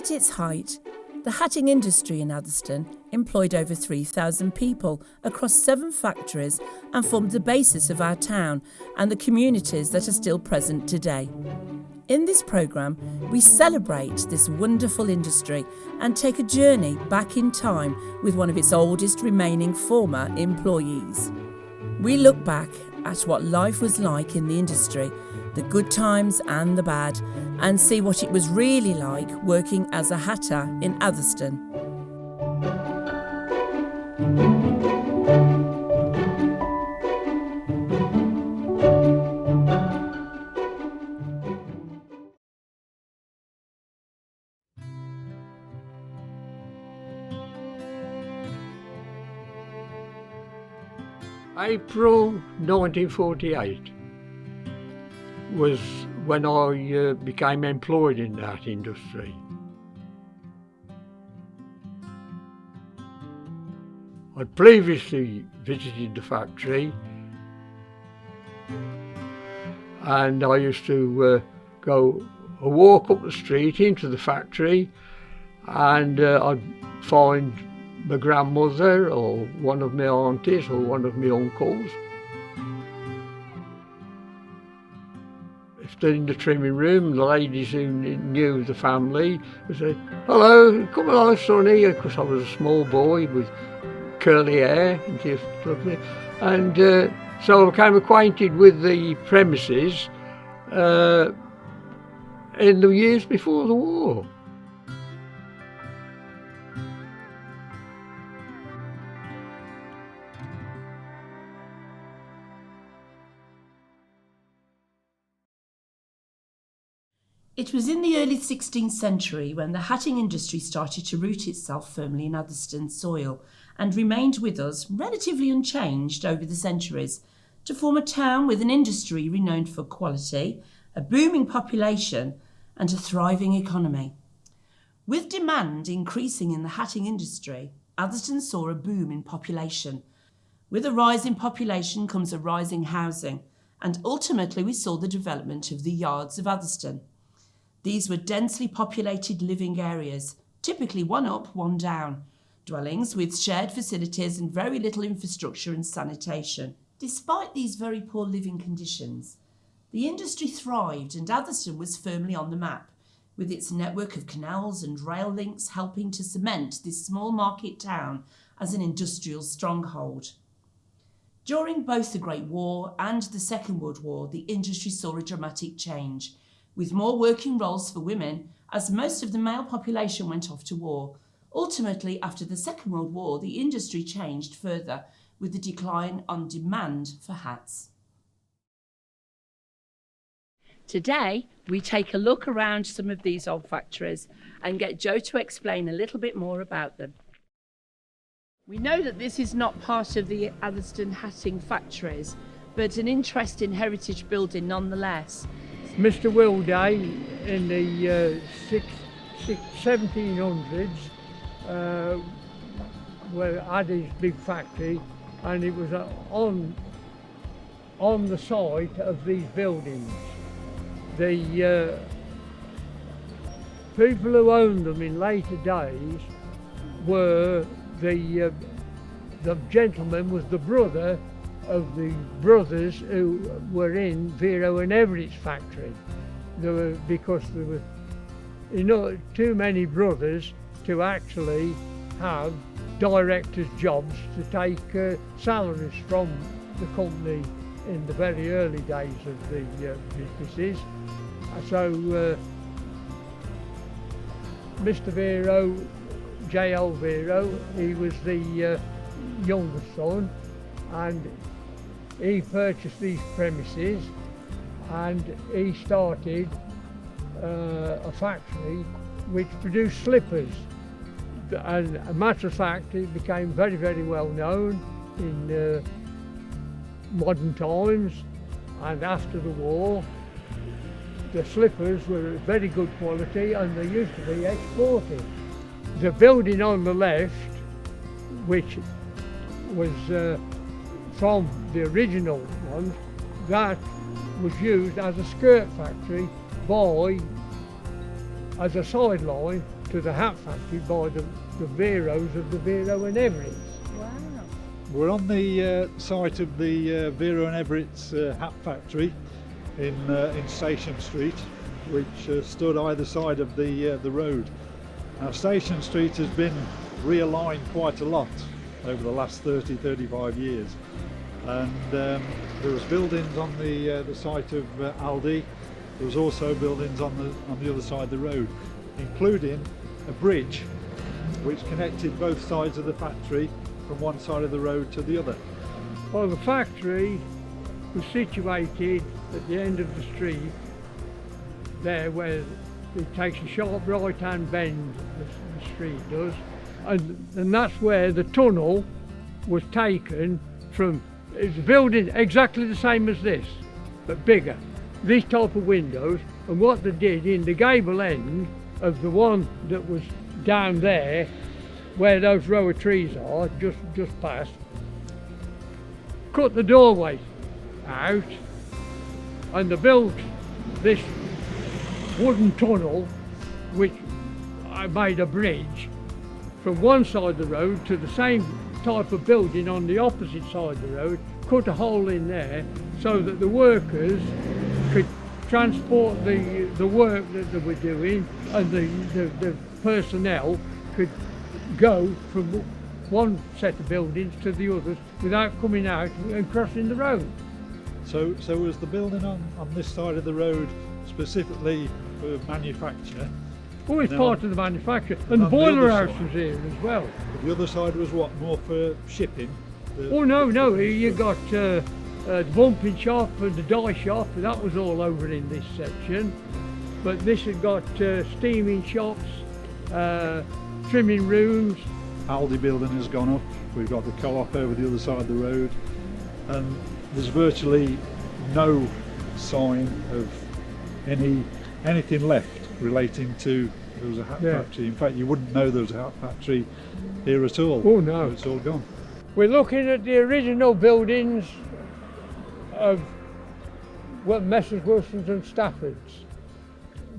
At its height, the hatting industry in Atherstone employed over 3,000 people across 7 factories and formed the basis of our town and the communities that are still present today. In this programme, we celebrate this wonderful industry and take a journey back in time with one of its oldest remaining former employees. We look back at what life was like in the industry, the good times and the bad, and see what it was really like working as a hatter in Atherstone. April 1948 was when I became employed in that industry. I'd previously visited the factory, and I used to go a walk up the street into the factory, and I'd find my grandmother or one of my aunties or one of my uncles. If they're in the trimming room, the ladies who knew the family would say, "Hello, come along, sonny," because I was a small boy with curly hair and just lovely. And so I became acquainted with the premises in the years before the war. It was in the early 16th century when the hatting industry started to root itself firmly in Atherstone soil and remained with us relatively unchanged over the centuries to form a town with an industry renowned for quality, a booming population and a thriving economy. With demand increasing in the hatting industry, Atherstone saw a boom in population. With a rise in population comes a rise in housing, and ultimately we saw the development of the yards of Atherstone. These were densely populated living areas, typically one up, one down, dwellings with shared facilities and very little infrastructure and sanitation. Despite these very poor living conditions, the industry thrived and Atherstone was firmly on the map, with its network of canals and rail links helping to cement this small market town as an industrial stronghold. During both the Great War and the Second World War, the industry saw a dramatic change, with more working roles for women as most of the male population went off to war. Ultimately, after the Second World War, the industry changed further with the decline on demand for hats. Today, we take a look around some of these old factories and get Joe to explain a little bit more about them. We know that this is not part of the Atherstone hatting factories, but an interesting heritage building nonetheless. Mr. Wilday in the 1700s had his big factory, and it was on the site of these buildings. The people who owned them in later days were the gentleman was the brother of the brothers who were in Vero and Everett's factory. Because there were too many brothers to actually have directors' jobs to take salaries from the company in the very early days of the businesses. So Mr. Vero, J.L. Vero, he was the youngest son, and he purchased these premises and he started a factory which produced slippers. And a matter of fact, it became very, very well known in modern times, and after the war the slippers were of very good quality and they used to be exported. The building on the left, which was from the original one, that was used as a skirt factory as a sideline to the hat factory by the Veros of the Vero and Everett's. Wow. We're on the site of the Vero and Everett's hat factory in Station Street, which stood either side of the road. Now, Station Street has been realigned quite a lot over the last 30-35 years, and there was buildings on the site of Aldi. There was also buildings on the other side of the road, including a bridge which connected both sides of the factory from one side of the road to the other. Well, the factory was situated at the end of the street, there where it takes a sharp right-hand bend, the street does, and that's where the tunnel was taken from. It's a building exactly the same as this, but bigger. These type of windows, and what they did in the gable end of the one that was down there, where those row of trees are, just past, cut the doorway out, and they built this wooden tunnel, which I made a bridge from one side of the road to the same type of building on the opposite side of the road, cut a hole in there so that the workers could transport the work that they were doing, and the personnel could go from one set of buildings to the others without coming out and crossing the road. So was the building on this side of the road specifically for manufacture? Oh, it's No. part of the manufacture, and And the on the boiler other house side? was here as well. The other side was what, more for shipping? Oh no, you got the bumping shop and the dye shop, that was all over in this section. But this had got steaming shops, trimming rooms. Aldi building has gone up. We've got the co-op over the other side of the road, and there's virtually no sign of anything left relating to there was a hat factory. In fact, you wouldn't know there was a hat factory here at all. Oh no. It's all gone. We're looking at the original buildings of Messrs Wilsons and Staffords.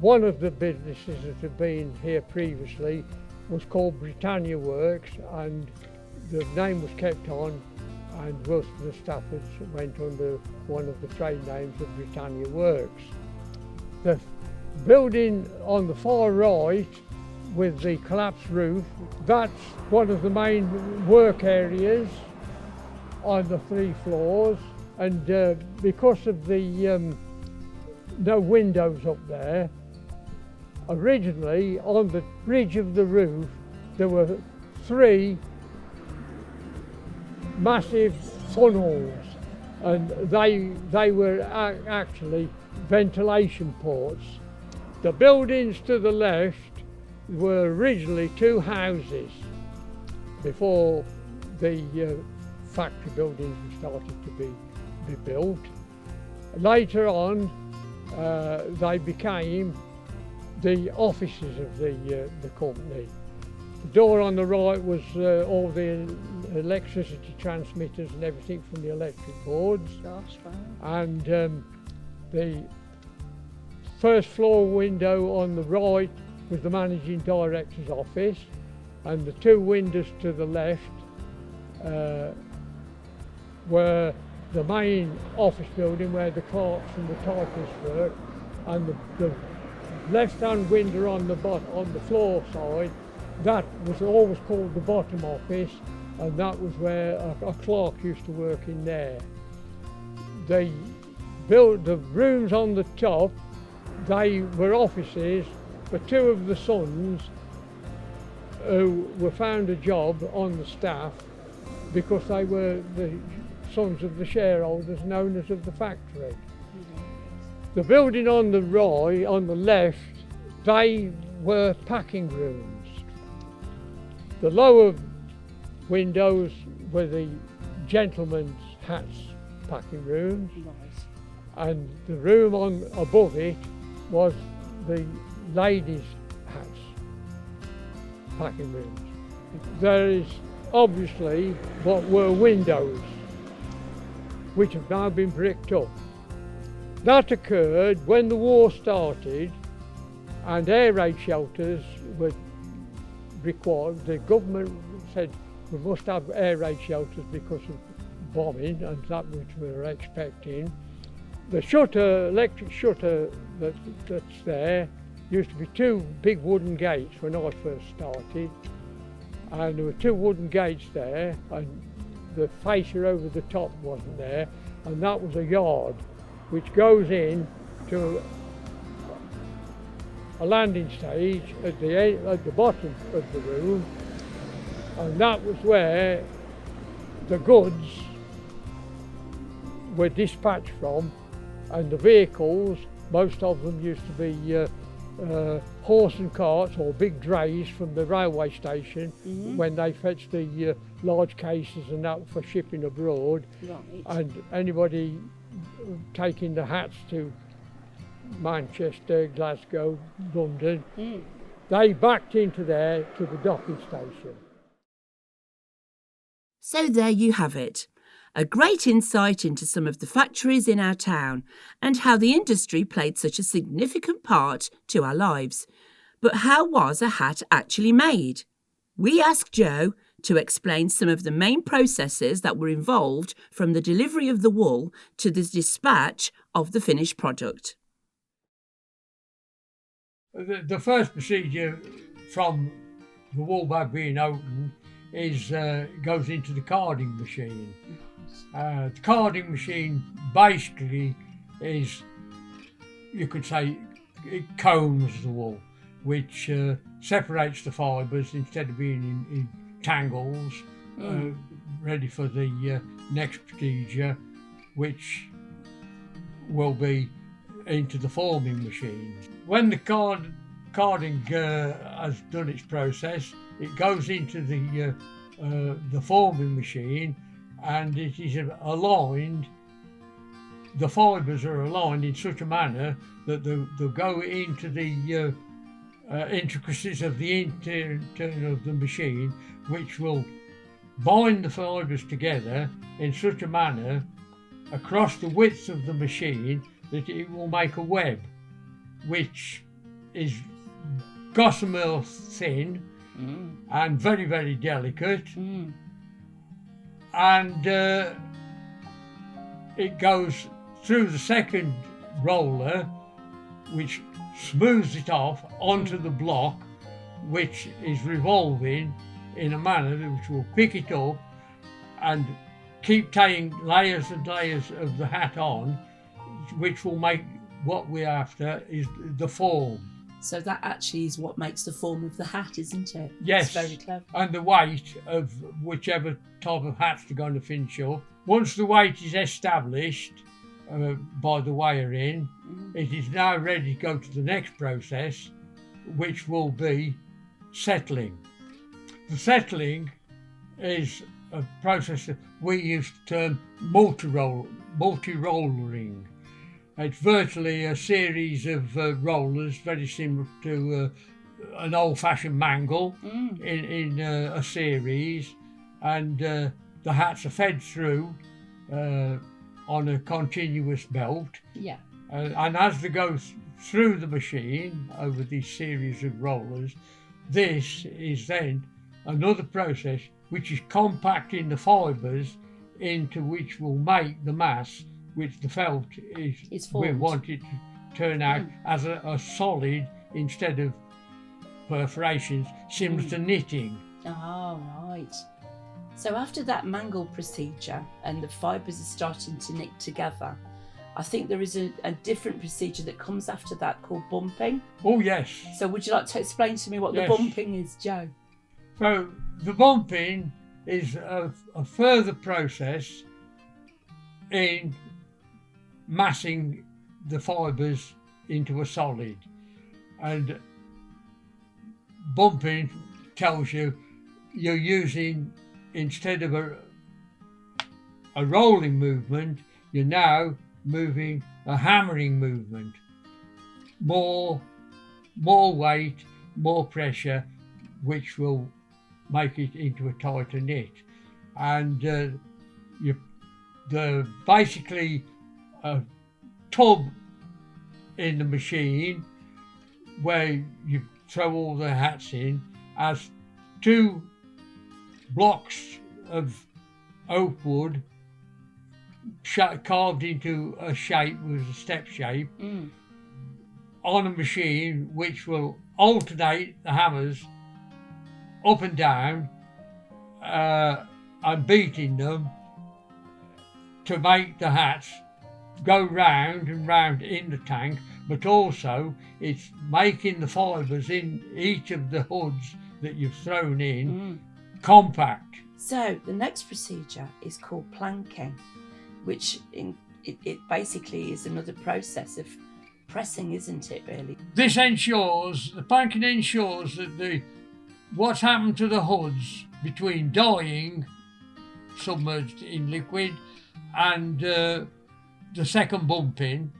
One of the businesses that had been here previously was called Britannia Works, and the name was kept on, and Wilsons and Staffords went under one of the trade names of Britannia Works. The building on the far right with the collapsed roof, that's one of the main work areas on the 3 floors, and because of the no windows up there, originally on the ridge of the roof there were 3 massive funnels, and they were actually ventilation ports. The buildings to the left were originally 2 houses before the factory buildings started to be built. Later on, they became the offices of the company. The door on the right was all the electricity transmitters and everything from the electric boards. Gosh, wow. And the first floor window on the right was the managing director's office, and the 2 windows to the left were the main office building where the clerks and the typists work, and the left-hand window on the floor side, that was always called the bottom office, and that was where a clerk used to work in there. They built the rooms on the top. They were offices for 2 of the sons who were found a job on the staff because they were the sons of the shareholders and owners of the factory. The building on the right, on the left, they were packing rooms. The lower windows were the gentlemen's hats packing rooms, and the room on above it was the ladies' hats packing rooms. There is obviously what were windows, which have now been bricked up. That occurred when the war started and air raid shelters were required, the government said we must have air raid shelters because of bombing and that which we were expecting. The shutter, electric shutter that's there, used to be two big wooden gates when I first started, and there were two wooden gates there, and the fascia over the top wasn't there, and that was a yard which goes in to a landing stage at the bottom of the room, and that was where the goods were dispatched from, and the vehicles, most of them used to be horse and carts or big drays from the railway station when they fetched the large cases and that for shipping abroad. Right. And anybody taking the hats to Manchester, Glasgow, London, they backed into there to the docking station. So there you have it. A great insight into some of the factories in our town and how the industry played such a significant part to our lives. But how was a hat actually made? We asked Joe to explain some of the main processes that were involved from the delivery of the wool to the dispatch of the finished product. The first procedure from the wool bag being opened is goes into the carding machine. The carding machine basically is, you could say, it combs the wool, which separates the fibres instead of being in tangles, ready for the next procedure, which will be into the forming machine. When the carding has done its process, it goes into the forming machine, and it is aligned. The fibres are aligned in such a manner that they'll go into the intricacies of the internal of the machine, which will bind the fibres together in such a manner across the width of the machine that it will make a web, which is gossamer thin and very, very delicate. And it goes through the second roller, which smooths it off onto the block, which is revolving in a manner which will pick it up and keep taking layers and layers of the hat on, which will make what we're after is the form. So that actually is what makes the form of the hat, isn't it? Yes, it's very clever. And the weight of whichever type of hats they're going to finish up. Once the weight is established by the weigher in, it is now ready to go to the next process, which will be settling. The settling is a process that we used to term multi-rollering. It's virtually a series of rollers, very similar to an old-fashioned mangle in a series, and the hats are fed through on a continuous belt. Yeah. And as they go through the machine over these series of rollers, this is then another process which is compacting the fibres into which will make the mass which the felt is we want it to turn out as a solid instead of perforations, similar to knitting. Oh, right. So after that mangle procedure and the fibres are starting to knit together, I think there is a different procedure that comes after that called bumping. Oh, yes. So would you like to explain to me what the bumping is, Joe? So the bumping is a further process in massing the fibres into a solid, and bumping tells you you're using, instead of a rolling movement, you're now moving a hammering movement. More weight, more pressure, which will make it into a tighter knit. And basically a tub in the machine where you throw all the hats in has 2 blocks of oak wood carved into a shape, was a step shape, on a machine which will alternate the hammers up and down and beating them to make the hats go round and round in the tank, but also it's making the fibres in each of the hoods that you've thrown in compact. So the next procedure is called planking, which it basically is another process of pressing, isn't it, really? This ensures, the planking ensures that what's happened to the hoods between dyeing, submerged in liquid, and the second bumping,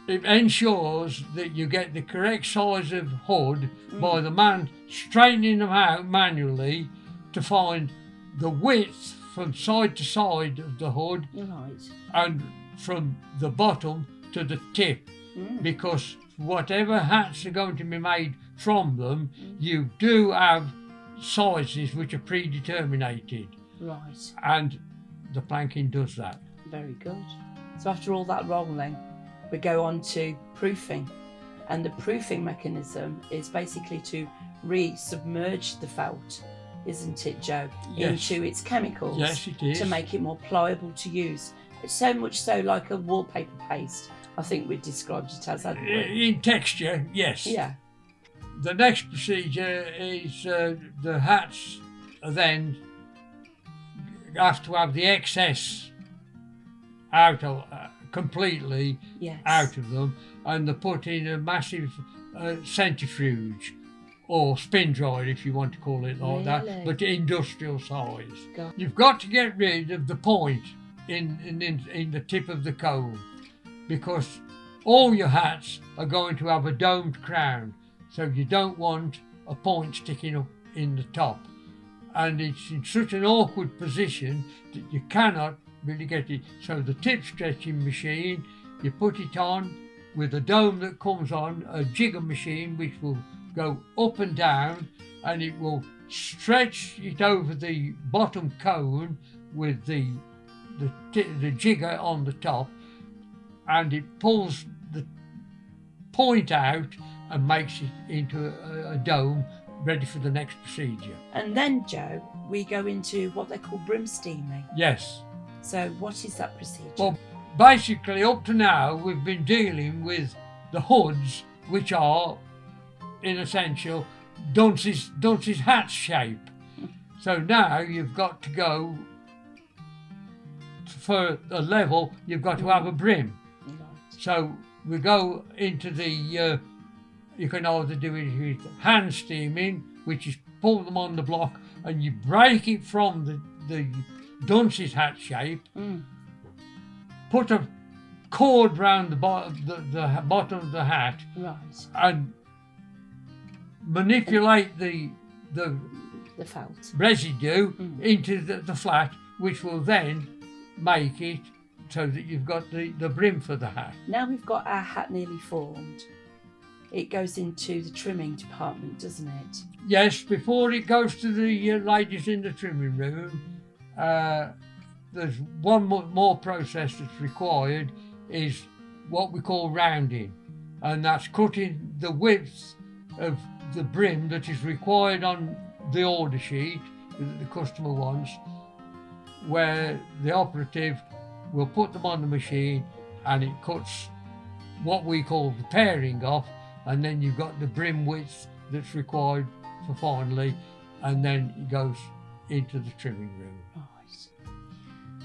it ensures that you get the correct size of hood by the man straightening them out manually to find the width from side to side of the hood, and from the bottom to the tip, because whatever hats are going to be made from them, you do have sizes which are predeterminated. Right. And the planking does that. Very good. So after all that rolling, we go on to proofing. And the proofing mechanism is basically to re-submerge the felt, isn't it, Joe? Yes. Into its chemicals. Yes, it is. To make it more pliable to use. It's so much so like a wallpaper paste, I think we described it as, hadn't we? In texture, yes. Yeah. The next procedure is the hats then have to have the excess out of completely out of them, and they're put in a massive centrifuge or spin dryer, if you want to call it like that, but industrial size. You've got to get rid of the point in the tip of the cone, because all your hats are going to have a domed crown, so you don't want a point sticking up in the top, and it's in such an awkward position that you cannot really get it. So the tip stretching machine, you put it on with a dome that comes on, a jigger machine which will go up and down, and it will stretch it over the bottom cone with the jigger on the top, and it pulls the point out and makes it into a dome ready for the next procedure. And then, Joe, we go into what they call brim steaming. Yes. So what is that procedure? Well, basically up to now we've been dealing with the hoods, which are in essential dunce's hat shape. So now you've got to go for a level, you've got to have a brim. Right. So we go into the you can either do it with hand steaming, which is pull them on the block and you break it from the dunce's hat shape, put a cord round the bottom of the hat, and manipulate the felt residue into the flat, which will then make it so that you've got the brim for the hat. Now we've got our hat nearly formed, it goes into the trimming department, doesn't it? Yes, before it goes to the ladies in the trimming room, there's one more process that's required, is what we call rounding, and that's cutting the width of the brim that is required on the order sheet that the customer wants, where the operative will put them on the machine and it cuts what we call the pairing off, and then you've got the brim width that's required for finally, and then it goes into the trimming room. Right.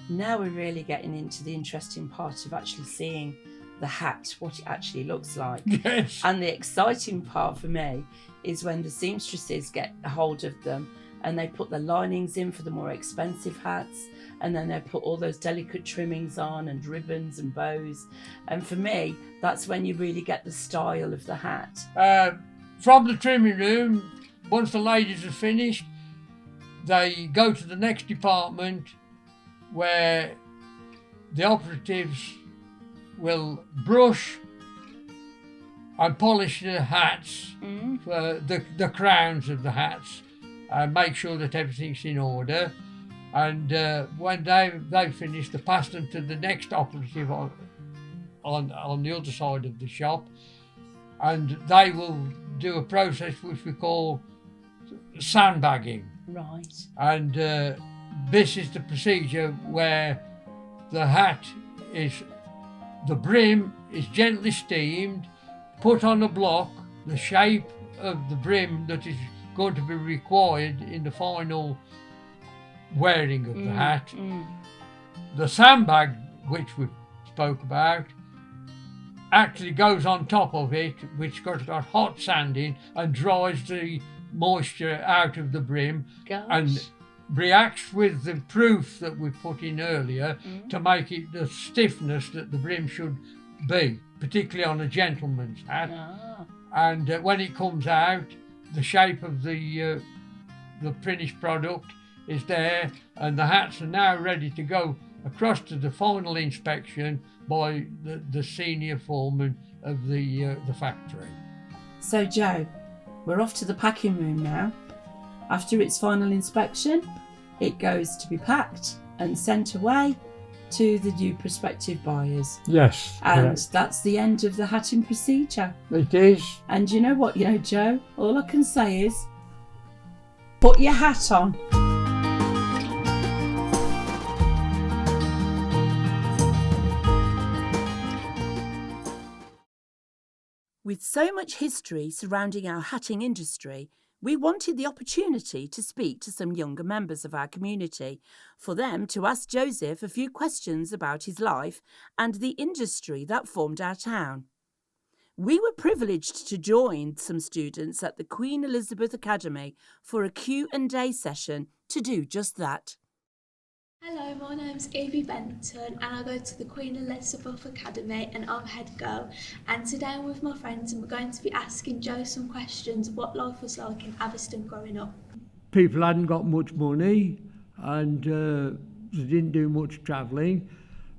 Now we're really getting into the interesting part of actually seeing the hat, what it actually looks like. Yes. And the exciting part for me is when the seamstresses get a hold of them and they put the linings in for the more expensive hats, and then they put all those delicate trimmings on and ribbons and bows. And for me, that's when you really get the style of the hat. From the trimming room, once the ladies are finished, they go to the next department where the operatives will brush and polish the hats, for the crowns of the hats, and make sure that everything's in order. And when they finish, they pass them to the next operative on the other side of the shop, and they will do a process which we call sandbagging. Right. And this is the procedure where the brim is gently steamed, put on a block, the shape of the brim that is going to be required in the final wearing of the hat. The sandbag, which we spoke about, actually goes on top of it, which got hot sanding and dries the moisture out of the brim. Gosh. And reacts with the proof that we put in earlier to make it the stiffness that the brim should be, particularly on a gentleman's hat. And when it comes out, the shape of the finished product is there, and the hats are now ready to go across to the final inspection by the senior foreman of the factory. So Joe, we're off to the packing room now. After its final inspection, it goes to be packed and sent away to the new prospective buyers. Yes. And that's the end of the hatting procedure. It is. And you know what, Joe, all I can say is, put your hat on. With so much history surrounding our hatting industry, we wanted the opportunity to speak to some younger members of our community, for them to ask Joseph a few questions about his life and the industry that formed our town. We were privileged to join some students at the Queen Elizabeth Academy for a Q&A session to do just that. Hello, my name's Evie Benton and I go to the Queen Elizabeth Academy and I'm head girl, and today I'm with my friends and we're going to be asking Joe some questions of what life was like in Atherstone growing up. People hadn't got much money and they didn't do much travelling,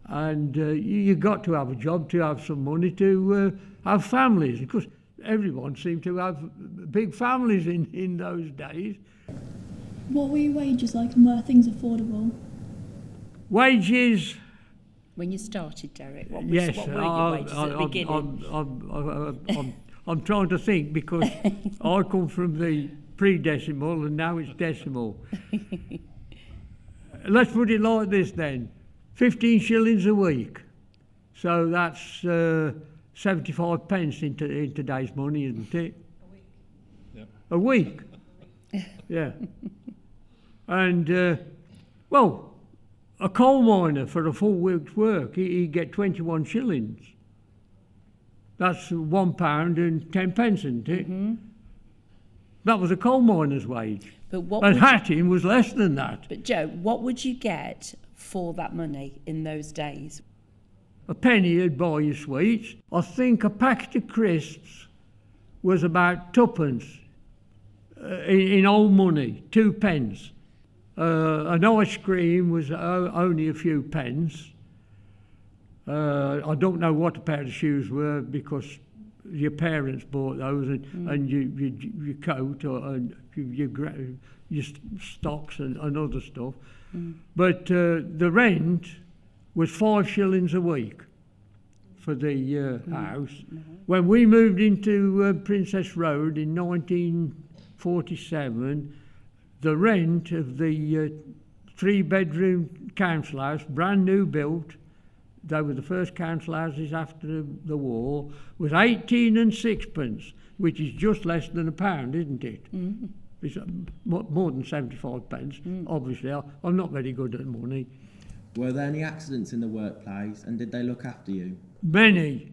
and you got to have a job to have some money to have families, because everyone seemed to have big families in those days. What were your wages like and were things affordable? Wages. When you started, Derek, what were your wages at the beginning? I'm trying to think, because I come from the pre-decimal and now it's decimal. Let's put it like this then. 15 shillings a week. So that's 75 pence in today's money, isn't it? A week? Yeah. And, well, a coal miner for a full week's work, he'd get 21 shillings. That's £1 and 10 pence, isn't it? Mm-hmm. That was a coal miner's wage. And hatting was less than that. But Joe, what would you get for that money in those days? A penny would buy you sweets. I think a packet of crisps was about twopence in old money, 2 pence. An ice cream was only a few pence. I don't know what a pair of shoes were, because your parents bought those, and your coat and your stocks and other stuff. But the rent was 5 shillings a week for the house. When we moved into Princess Road in 1947, the rent of the 3-bedroom council house, brand new built, they were the first council houses after the war, was 18 and 6pence, which is just less than £1, isn't it? Mm-hmm. It's more than 75 pence. Obviously, I'm not very good at money. Were there any accidents in the workplace, and did they look after you? Many,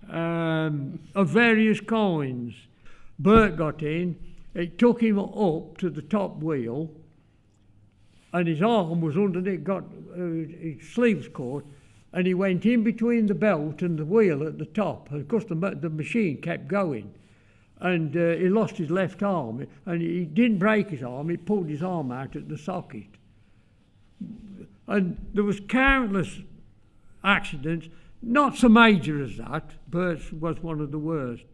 of various kinds. Bert got in. It took him up to the top wheel, and his arm was underneath, his sleeves caught, and he went in between the belt and the wheel at the top. And of course, the machine kept going, and he lost his left arm, and he didn't break his arm, he pulled his arm out at the socket. And there was countless accidents. Not so major as that, but was one of the worst.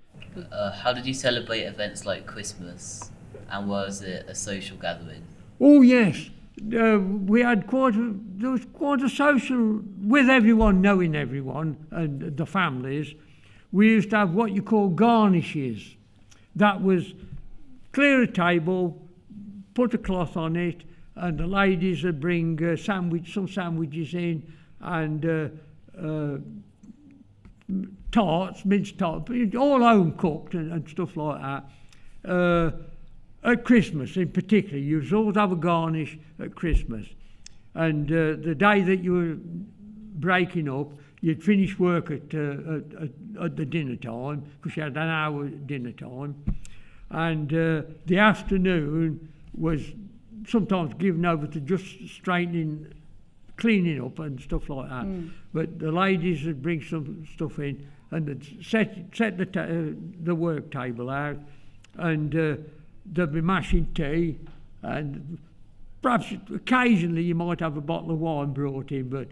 How did you celebrate events like Christmas? And was it a social gathering? Oh yes, we had there was quite a social, with everyone knowing everyone and the families. We used to have what you call garnishes. That was clear a table, put a cloth on it, and the ladies would bring some sandwiches in, and tarts, minced tarts, all home cooked and stuff like that. At Christmas in particular, you always have a garnish at Christmas. And the day that you were breaking up, you'd finish work at the dinner time, because you had an hour dinner time. And the afternoon was sometimes given over to just straightening, cleaning up and stuff like that. But the ladies would bring some stuff in and they'd set the work table out, and there'd be mashing tea, and perhaps occasionally you might have a bottle of wine brought in, but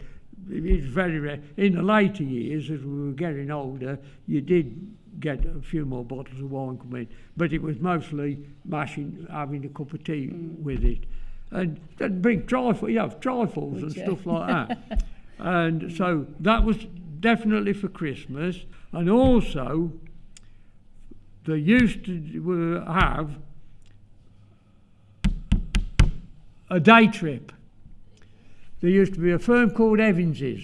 it's very rare. In the later years, as we were getting older, you did get a few more bottles of wine come in, but it was mostly mashing, having a cup of tea with it. And they'd bring trifles and stuff like that. And so that was definitely for Christmas. And also, they used to have a day trip. There used to be a firm called Evans's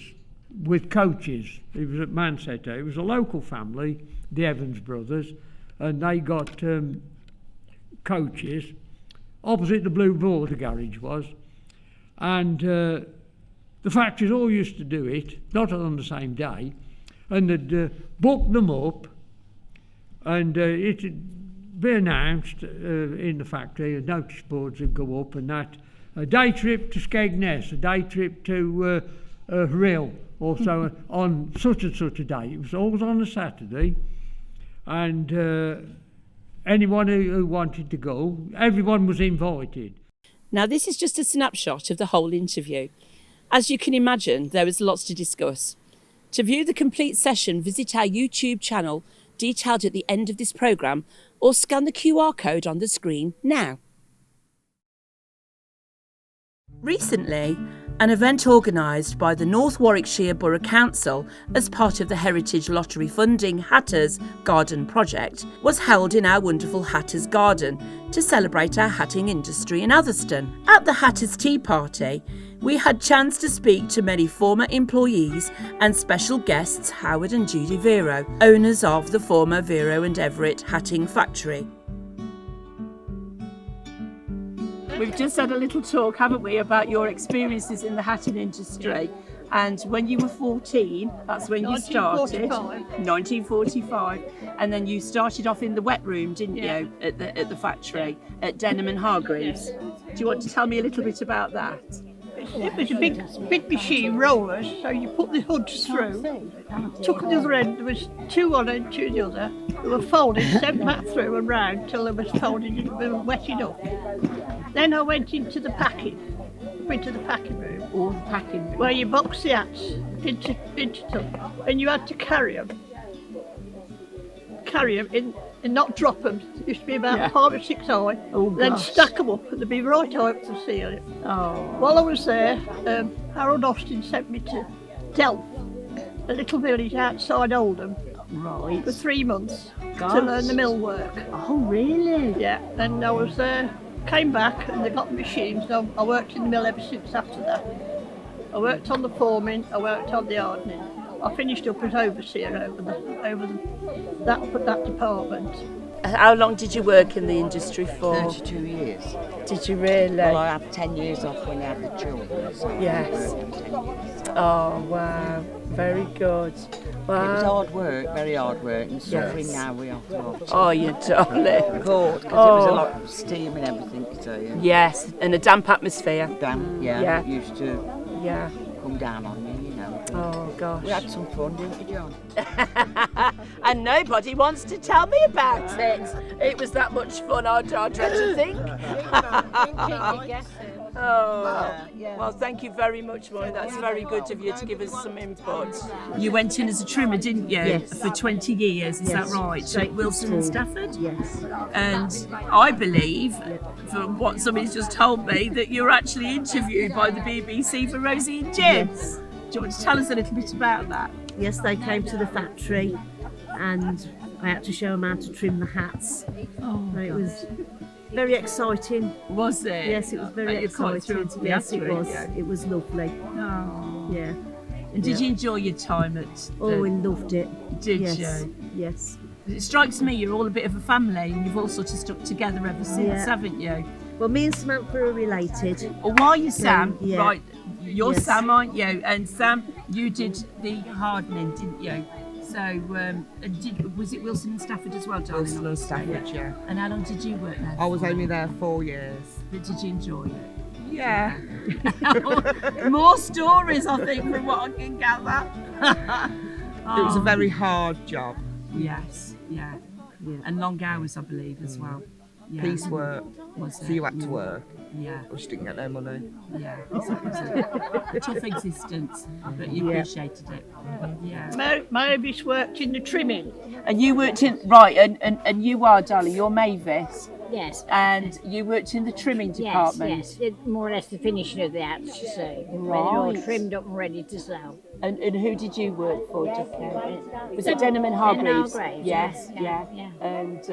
with coaches. It was at Manchester. It was a local family, the Evans brothers, and they got coaches opposite the Blue Border garage was, and the factories all used to do it, not on the same day, and they'd book them up, and it'd be announced in the factory, notice boards would go up, and that a day trip to Skegness, a day trip to Rhyl, also on such and such a day. It was always on a Saturday, and anyone who wanted to go, everyone was invited. Now, this is just a snapshot of the whole interview. As you can imagine, there was lots to discuss. To view the complete session, visit our YouTube channel, detailed at the end of this programme, or scan the QR code on the screen now. Recently, an event organised by the North Warwickshire Borough Council as part of the Heritage Lottery funding Hatters Garden project was held in our wonderful Hatters Garden to celebrate our hatting industry in Atherstone. At the Hatters Tea Party, we had chance to speak to many former employees and special guests Howard and Judy Vero, owners of the former Vero and Everett Hatting Factory. We've just had a little talk, haven't we, about your experiences in the hatting industry. And when you were 14, that's when you started. 1945. And then you started off in the wet room, didn't you, at the factory at Denham and Hargreaves. Do you want to tell me a little bit about that? It was a big machine, rollers, so you put the hoods through, took the other end, there was two on and two on the other, they were folded, sent back through and round till they was folded and they were wet enough. Then I went into the packing room. All the packing room. Where you box the hats into them, and you had to carry them in and not drop them. It used to be about 5 or 6 high, then stack them up and they'd be right high up to the ceiling. Oh. While I was there, Harold Austin sent me to Delft, a little village outside Oldham, for 3 months to learn the mill work. Oh, really? Yeah, and I was there, came back and they got the machines. I worked in the mill ever since after that. I worked on the forming, I worked on the hardening. I finished up as overseer over that department. How long did you work in the industry for? 32 years. Did you really? Well, I had 10 years off when I had the children. So Yes. I worked 10 years. Oh, wow. Very good. Wow. It was hard work, very hard work, and suffering now we have to watch. Oh, you darling. Because it was a lot of steam and everything, so yeah. Yes, and a damp atmosphere. Damn, Yeah. it used to Yeah. come down on me, you know. Oh gosh. We had some fun, didn't we, John? And nobody wants to tell me about it. It was that much fun, I dread to think. Well, thank you very much, Molly. That's very good of you to give us some input. You went in as a trimmer, didn't you? Yes. For 20 years, is that right? Straight At Wilson and Stafford? Yes. And I believe, from what somebody's just told me, that you were actually interviewed by the BBC for Rosie and Jim. Yes. Do you want to tell us a little bit about that? Yes, they came to the factory and I had to show them how to trim the hats. It was very exciting. Was it? Yes, it was very And you're quite exciting. thrilled to be Yes, at it was. yeah. It was lovely. Oh. Yeah. And did you enjoy your time at Oh, we loved it. Did yes. you? Yes. It strikes me you're all a bit of a family and you've all sort of stuck together ever since, Yeah. haven't you? Well, me and Samantha are related. Or are you Sam? Yeah. Right, you're Yes. Sam, aren't you? And Sam, you did the hardening, didn't you? So, and was it Wilson and Stafford as well, darling? Wilson and Stafford, yeah. And how long did you work there? I was only there 4 years. But did you enjoy it? Yeah. More stories, I think, from what I can gather. It was a very hard job. Yes, yeah. And long hours, I believe, as well. Yeah. Piece work. Was So you had to work. Yeah. We just didn't get no money. Yeah. So it was a tough existence, but you appreciated it. Yeah. Mavis worked in the trimming. And you worked in, right, and you are, darling, you're Mavis. Yes. And you worked in the trimming department. Yes, more or less the finishing of the hats, you see. When they're all trimmed up and ready to sell. And who did you work for, Jackie? Was it Denham Denham and Hargreaves? Hargreaves, Yes, yeah. And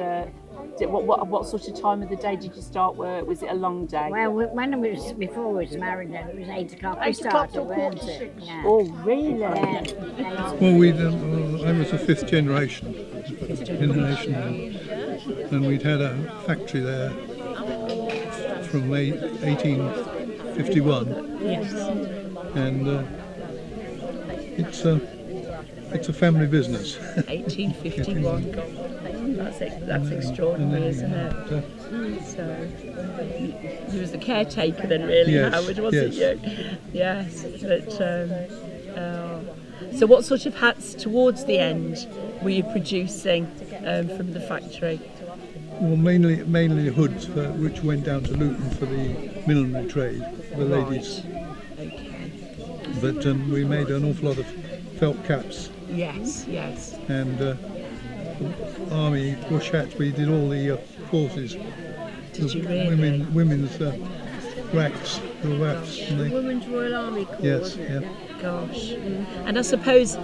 what sort of time of the day did you start work? Was it a long day? Well, when we was, before we was married, then it was 8 o'clock. 8 o'clock till weren't it? Yeah. Oh, really? Yeah. Well, I was the fifth generation in the nation, and we'd had a factory there from 1851. Yes. And it's a family business. 1851. That's extraordinary, isn't it? So you was the caretaker then, really, Yes, Howard, wasn't yes. you? Yes. But so what sort of hats towards the end were you producing from the factory? Well, mainly hoods, which went down to Luton for the millinery trade, the ladies. Okay. But we made an awful lot of felt caps Yes. and army bush hats. We did all the forces. Did you really? Women's racks, the wraps. Women's Royal Army Corps. Yes, yeah. Gosh. And I suppose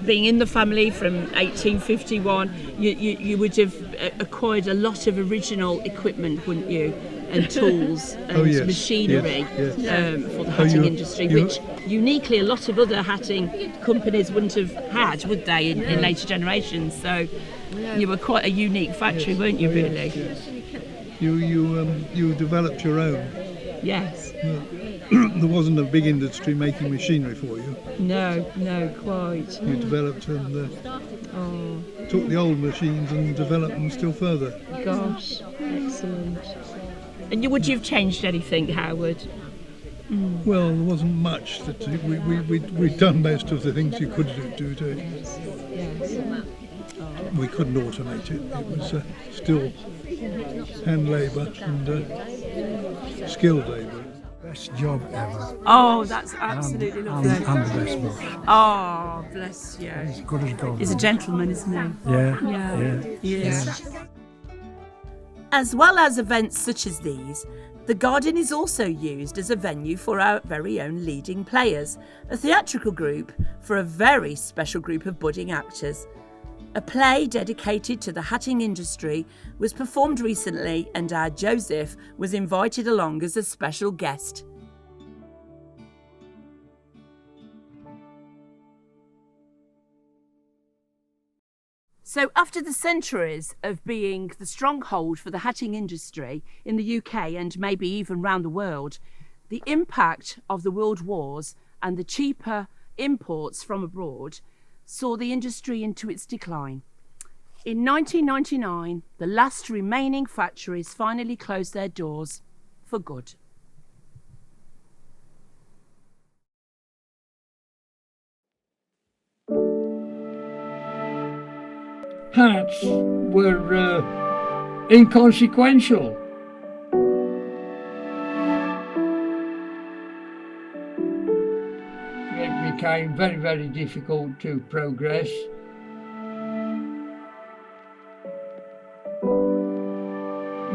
being in the family from 1851, you would have acquired a lot of original equipment, wouldn't you? And tools and yes, machinery yes. For the hatting industry, which uniquely a lot of other hatting companies wouldn't have had, would they, in later generations? So you were quite a unique factory, weren't you, really? You developed your own. Yes. There wasn't a big industry making machinery for you. No, quite. You developed and took the old machines and developed them still further. Gosh, excellent. And would you have changed anything, Howard? Well, there wasn't much. That we'd done most of the things you could do to it. Yes. We couldn't automate it. It was still hand labour and skilled labour. Best job ever. Oh, that's absolutely lovely. I'm the best boss. Oh, bless you. As good as gold. He's a gentleman, isn't he? Yeah. As well as events such as these, the garden is also used as a venue for our very own leading players, a theatrical group for a very special group of budding actors. A play dedicated to the hatting industry was performed recently and our Joseph was invited along as a special guest. So after the centuries of being the stronghold for the hatting industry in the UK and maybe even around the world, the impact of the world wars and the cheaper imports from abroad saw the industry into its decline. In 1999, the last remaining factories finally closed their doors for good. hats were inconsequential. It became very, very difficult to progress.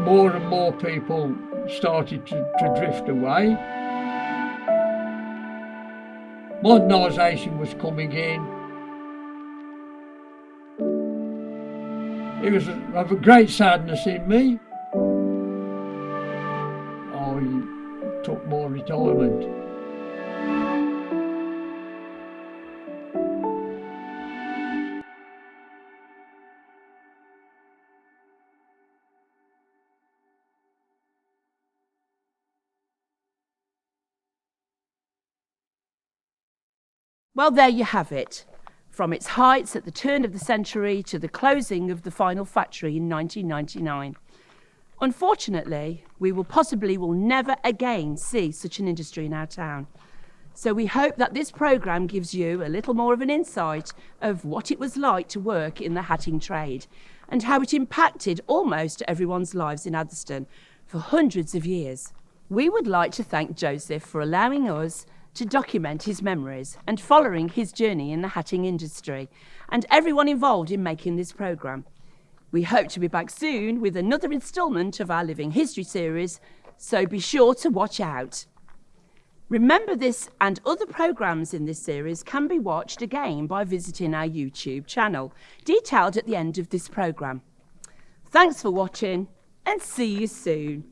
More and more people started to drift away. Modernisation was coming in. It was of a great sadness in me. I took more retirement. Well, there you have it. From its heights at the turn of the century to the closing of the final factory in 1999. Unfortunately, we will never again see such an industry in our town. So we hope that this programme gives you a little more of an insight of what it was like to work in the hatting trade and how it impacted almost everyone's lives in Atherstone for hundreds of years. We would like to thank Joseph for allowing us to document his memories and following his journey in the hatting industry, and everyone involved in making this programme. We hope to be back soon with another instalment of our Living History series, so be sure to watch out. Remember, this and other programmes in this series can be watched again by visiting our YouTube channel, detailed at the end of this programme. Thanks for watching, and see you soon.